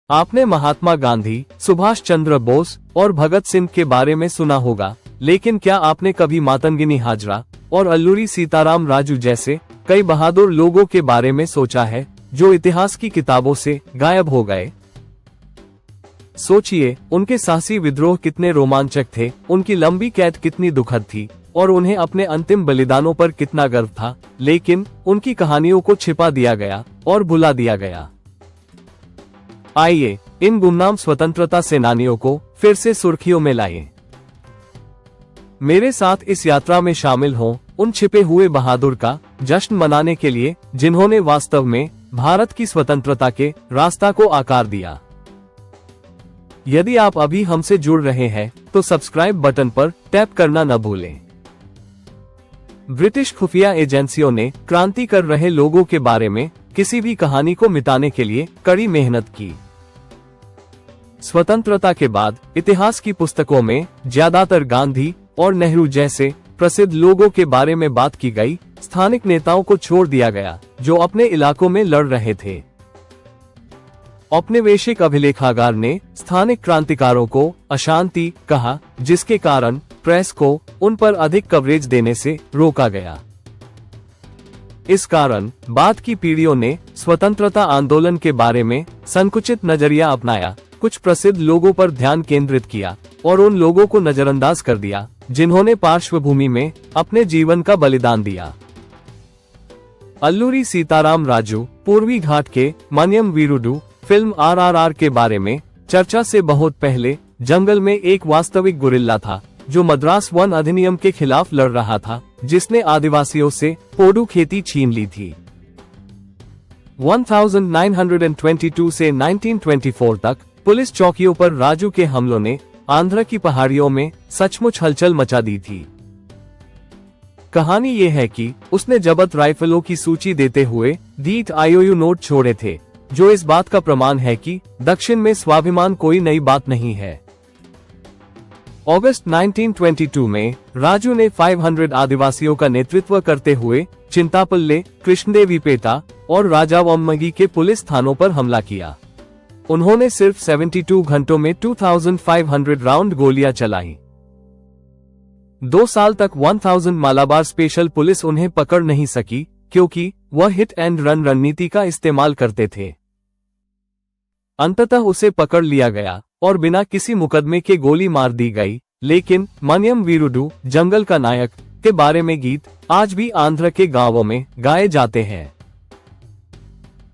आपने महात्मा गांधी, सुभाष चंद्र बोस और भगत सिंह के बारे में सुना होगा, लेकिन क्या आपने कभी मातंगिनी हाजरा और अल्लूरी सीताराम राजू जैसे कई बहादुर लोगों के बारे में सोचा है, जो इतिहास की किताबों से गायब हो गए? सोचिए, उनके साहसी विद्रोह कितने रोमांचक थे, उनकी लंबी कैद कितनी दुखद थी और उन्हें अपने अंतिम बलिदानों पर कितना गर्व था, लेकिन उनकी कहानियों को छिपा दिया गया और भुला दिया गया। आइए, इन गुमनाम स्वतंत्रता सेनानियों को फिर से सुर्खियों में लाएं। मेरे साथ इस यात्रा में शामिल हों उन छिपे हुए बहादुर का जश्न मनाने के लिए, जिन्होंने वास्तव में भारत की स्वतंत्रता के रास्ता को आकार दिया। यदि आप अभी हमसे जुड़ रहे हैं, तो सब्सक्राइब बटन पर टैप करना न भूलें। ब्रिटिश खुफिया एजेंसियों ने क्रांति कर रहे लोगों के बारे में किसी भी कहानी को मिटाने के लिए कड़ी मेहनत की। स्वतंत्रता के बाद इतिहास की पुस्तकों में ज्यादातर गांधी और नेहरू जैसे प्रसिद्ध लोगों के बारे में बात की गई, स्थानिक नेताओं को छोड़ दिया गया जो अपने इलाकों में लड़ रहे थे। औपनिवेशिक अभिलेखागार ने स्थानिक क्रांतिकारों को अशांति कहा, जिसके कारण प्रेस को उन पर अधिक कवरेज देने से रोका गया। इस कारण बाद की पीढ़ियों ने स्वतंत्रता आंदोलन के बारे में संकुचित नजरिया अपनाया, कुछ प्रसिद्ध लोगों पर ध्यान केंद्रित किया और उन लोगों को नजरअंदाज कर दिया जिन्होंने पार्श्वभूमि में अपने जीवन का बलिदान दिया। अल्लूरी सीताराम राजू, पूर्वी घाट के मनियम वीरुडू, फिल्म RRR के बारे में चर्चा से बहुत पहले जंगल में एक वास्तविक गुरिल्ला था जो मद्रास वन अधिनियम के खिलाफ लड़ रहा था, जिसने आदिवासियों से पोडू खेती छीन ली थी। 1922 से 1924 तक पुलिस चौकियों पर राजू के हमलों ने आंध्र की पहाड़ियों में सचमुच हलचल मचा दी थी। कहानी ये है कि उसने जब्त राइफलों की सूची देते हुए DIT IOU नोट छोड़े थे, जो इस बात का प्रमाण है कि दक्षिण में स्वाभिमान कोई नई बात नहीं है। अगस्त 1922 में राजू ने 500 आदिवासियों का नेतृत्व करते हुए चिंतापल्ले, कृष्णदेवीपेटा और राजावमगी के पुलिस थानों पर हमला किया। उन्होंने सिर्फ 72 घंटों में 2500 राउंड गोलियां चलाई। 2 साल तक 1000 मालाबार स्पेशल पुलिस उन्हें पकड़ नहीं सकी, क्योंकि वह हिट एंड रन रणनीति का इस्तेमाल करते थे। अंततः उसे पकड़ लिया गया और बिना किसी मुकदमे के गोली मार दी गई, लेकिन मनियम वीरुडू, जंगल का नायक के बारे में गीत आज भी आंध्र के गांवों में गाए जाते हैं।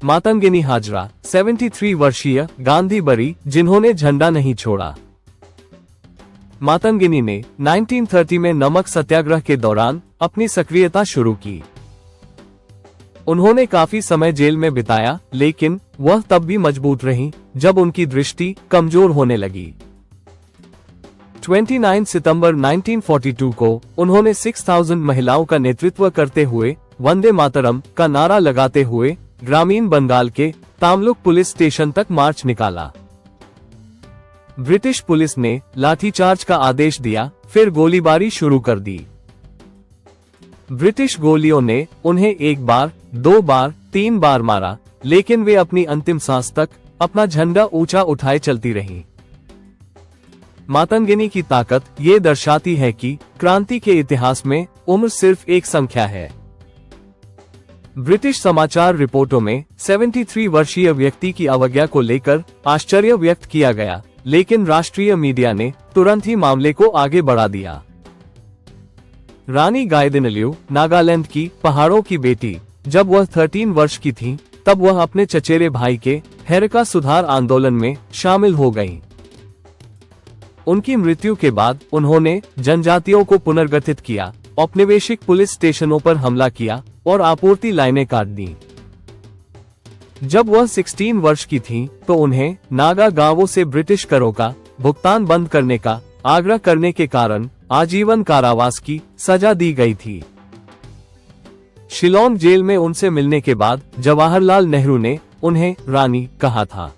मातंगिनी हाजरा, 73 वर्षीय गांधी बरी जिन्होंने झंडा नहीं छोड़ा। मातंगिनी ने 1930 में नमक सत्याग्रह के दौरान अपनी सक्रियता शुरू की। उन्होंने काफी समय जेल में बिताया, लेकिन वह तब भी मजबूत रहीं जब उनकी दृष्टि कमजोर होने लगी। 29 सितंबर 1942 को उन्होंने 6000 महिलाओं का नेतृत्व करते हुए वंदे मातरम का नारा लगाते हुए ग्रामीण बंगाल के तामलुक पुलिस स्टेशन तक मार्च निकाला। ब्रिटिश पुलिस ने लाठीचार्ज का आदेश दिया, फिर गोलीबारी शुरू कर दी। ब्रिटिश गोलियों ने उन्हें 1 बार, 2 बार, 3 बार मारा, लेकिन वे अपनी अंतिम सांस तक अपना झंडा ऊंचा उठाए चलती रहीं। मातंगिनी की ताकत ये दर्शाती है कि क्रांति के इतिहास में उम्र सिर्फ एक संख्या है। ब्रिटिश समाचार रिपोर्टों में 73 वर्षीय व्यक्ति की अवज्ञा को लेकर आश्चर्य व्यक्त किया गया, लेकिन राष्ट्रीय मीडिया ने तुरंत ही मामले को आगे बढ़ा दिया। रानी गाइदिनल्यू, नागालैंड की पहाड़ों की बेटी, जब वह 13 वर्ष की थी, तब वह अपने चचेरे भाई के हेरका सुधार आंदोलन में शामिल हो गईं। उनकी मृत्यु के बाद उन्होंने जनजातियों को पुनर्गठित किया, औपनिवेशिक पुलिस स्टेशनों पर हमला किया और आपूर्ति लाइनें काट दी। जब वह 16 वर्ष की थीं, तो उन्हें नागा गांवों से ब्रिटिश करों का भुगतान बंद करने का आग्रह करने के कारण आजीवन कारावास की सजा दी गई थी। शिलोंग जेल में उनसे मिलने के बाद जवाहरलाल नेहरू ने उन्हें रानी कहा था।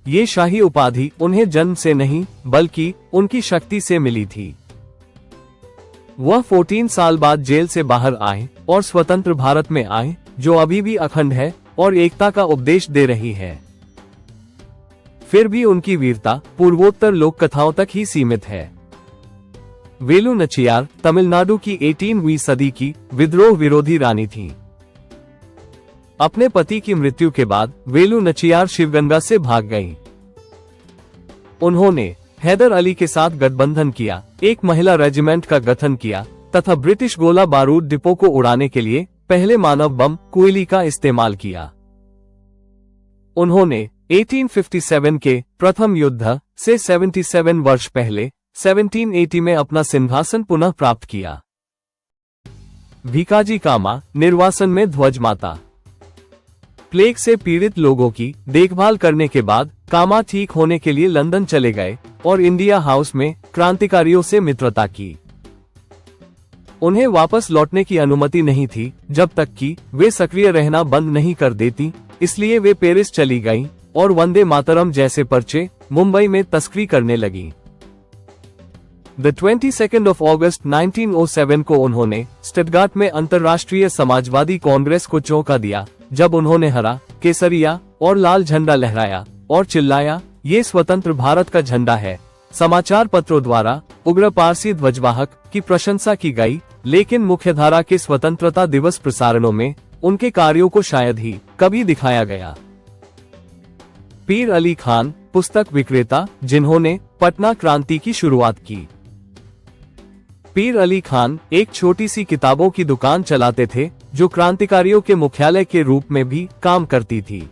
ये शाही उपाधि उन्हें जन्म से नहीं, बल्कि उनकी शक्ति से मिली थी। वह 14 साल बाद जेल से बाहर आए और स्वतंत्र भारत में आए, जो अभी भी अखंड है और एकता का उपदेश दे रही है। फिर भी उनकी वीरता पूर्वोत्तर लोक कथाओं तक ही सीमित है। वेलु नचियार तमिलनाडु की 18वीं सदी की विद्रोह विरोधी रानी थी। अपने पति की मृत्यु के बाद वेलु नचियार शिवगंगा से भाग गईं। उन्होंने हैदर अली के साथ गठबंधन किया, एक महिला रेजिमेंट का गठन किया तथा ब्रिटिश गोला बारूद डिपो को उड़ाने के लिए पहले मानव बम कोयली का इस्तेमाल किया। उन्होंने 1857 के प्रथम युद्ध से 77 वर्ष पहले 1780 में अपना सिंहासन पुनः प्राप्त किया। भीकाजी कामा निर्वासन में ध्वज माता। प्लेग से पीड़ित लोगों की देखभाल करने के बाद कामा ठीक होने के लिए लंदन चले गए और इंडिया हाउस में क्रांतिकारियों से मित्रता की। उन्हें वापस लौटने की अनुमति नहीं थी जब तक कि वे सक्रिय रहना बंद नहीं कर देती, इसलिए वे पेरिस चली गईं और वंदे मातरम जैसे पर्चे मुंबई में तस्करी करने लगी। द 22nd of August 1907 को उन्होंने स्टटगार्ट में अंतर्राष्ट्रीय समाजवादी कांग्रेस को चौंका दिया, जब उन्होंने हरा, केसरिया और लाल झंडा लहराया और चिल्लाया, ये स्वतंत्र भारत का झंडा है। समाचार पत्रों द्वारा उग्र पारसी ध्वजवाहक की प्रशंसा की गई, लेकिन मुख्यधारा के स्वतंत्रता दिवस प्रसारणों में उनके कार्यों को शायद ही कभी दिखाया गया। पीर अली खान पुस्तक विक्रेता जिन्होंने पटना क्रांति की शुरुआत की। पीर अली खान एक छोटी सी किताबों की दुकान चलाते थे जो क्रांतिकारियों के मुख्यालय के रूप में भी काम करती थी।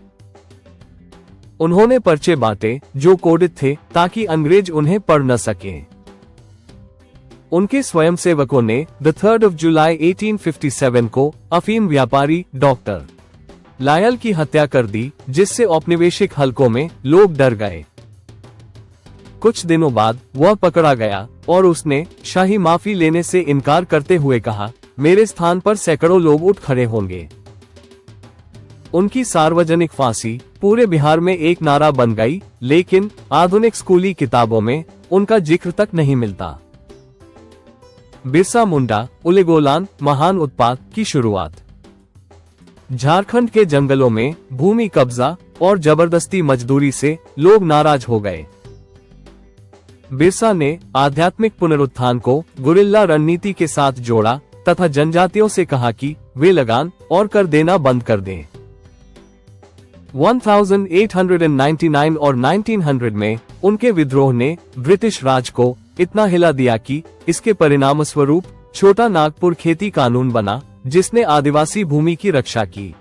उन्होंने पर्चे बांटे जो कोडित थे ताकि अंग्रेज उन्हें पढ़ न सकें। उनके स्वयंसेवकों ने द 3rd of July 1857 को अफीम व्यापारी डॉक्टर लायल की हत्या कर दी, जिससे औपनिवेशिक हलकों में लोग डर गए। कुछ दिनों बाद वह पकड़ा गया और उसने शाही माफी लेने से इनकार करते हुए कहा, मेरे स्थान पर सैकड़ों लोग उठ खड़े होंगे। उनकी सार्वजनिक फांसी पूरे बिहार में एक नारा बन गई, लेकिन आधुनिक स्कूली किताबों में उनका जिक्र तक नहीं मिलता। बिरसा मुंडा उलेगोलान महान उत्पात की शुरुआत। झारखंड के जंगलों में भूमि कब्जा और जबरदस्ती मजदूरी से लोग नाराज हो गए। बिरसा ने आध्यात्मिक पुनरुत्थान को गुरिल्ला रणनीति के साथ जोड़ा तथा जनजातियों से कहा कि वे लगान और कर देना बंद कर दें। 1899 और 1900 में उनके विद्रोह ने ब्रिटिश राज को इतना हिला दिया कि इसके परिणामस्वरूप छोटा नागपुर खेती कानून बना, जिसने आदिवासी भूमि की रक्षा की।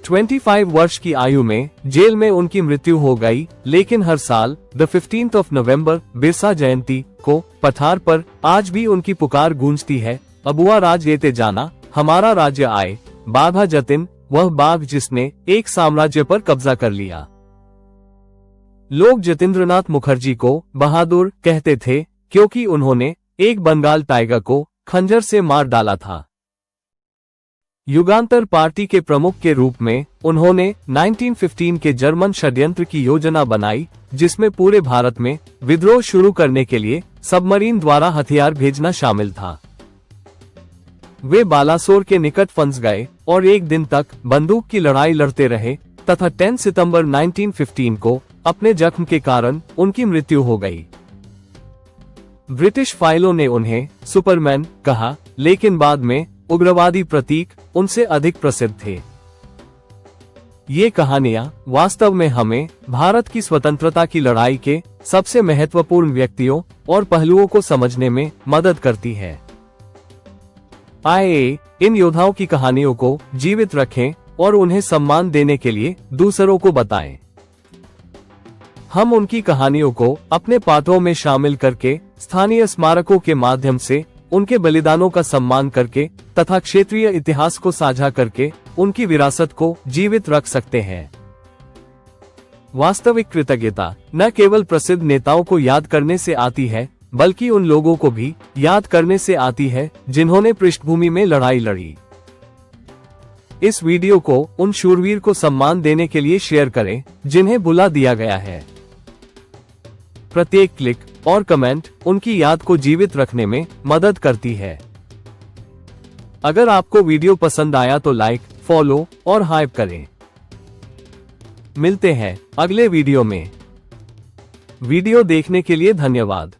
25 वर्ष की आयु में जेल में उनकी मृत्यु हो गई, लेकिन हर साल the 15th of November Birsa Jayanti को पठार पर आज भी उनकी पुकार गूंजती है, अबुआ राज लेते जाना, हमारा राज्य आए, बाघा जतिन, वह बाघ जिसने एक साम्राज्य पर कब्जा कर लिया। लोग जतिंद्रनाथ मुखर्जी को बहादुर कहते थे क्योंकि उन्होंने एक बंगाल टाइगर को खंजर से मार डाला था। युगांतर पार्टी के प्रमुख के रूप में उन्होंने 1915 के जर्मन षड्यंत्र की योजना बनाई, जिसमें पूरे भारत में विद्रोह शुरू करने के लिए सबमरीन द्वारा हथियार भेजना शामिल था। वे बालासोर के निकट फंस गए और एक दिन तक बंदूक की लड़ाई लड़ते रहे तथा 10 सितंबर 1915 को अपने जख्म के कारण उनकी मृत्यु हो गई। ब्रिटिश फाइलों ने उन्हें सुपरमैन कहा, लेकिन बाद में उग्रवादी प्रतीक उनसे अधिक प्रसिद्ध थे। ये कहानियां वास्तव में हमें भारत की स्वतंत्रता की लड़ाई के सबसे महत्वपूर्ण व्यक्तियों और पहलुओं को समझने में मदद करती है। आइए इन योद्धाओं की कहानियों को जीवित रखें और उन्हें सम्मान देने के लिए दूसरों को बताएं। हम उनकी कहानियों को अपने पाठों में शामिल करके स्थानीय स्मारकों के माध्यम से उनके बलिदानों का सम्मान करके तथा क्षेत्रीय इतिहास को साझा करके उनकी विरासत को जीवित रख सकते हैं। वास्तविक कृतज्ञता न केवल प्रसिद्ध नेताओं को याद करने से आती है, बल्कि उन लोगों को भी याद करने से आती है जिन्होंने पृष्ठभूमि में लड़ाई लड़ी। इस वीडियो को उन शूरवीर को सम्मान देने के लिए शेयर करें जिन्हें भुला दिया गया है। प्रत्येक क्लिक और कमेंट उनकी याद को जीवित रखने में मदद करती है। अगर आपको वीडियो पसंद आया तो लाइक, फॉलो और हाइप करें। मिलते हैं अगले वीडियो में। वीडियो देखने के लिए धन्यवाद।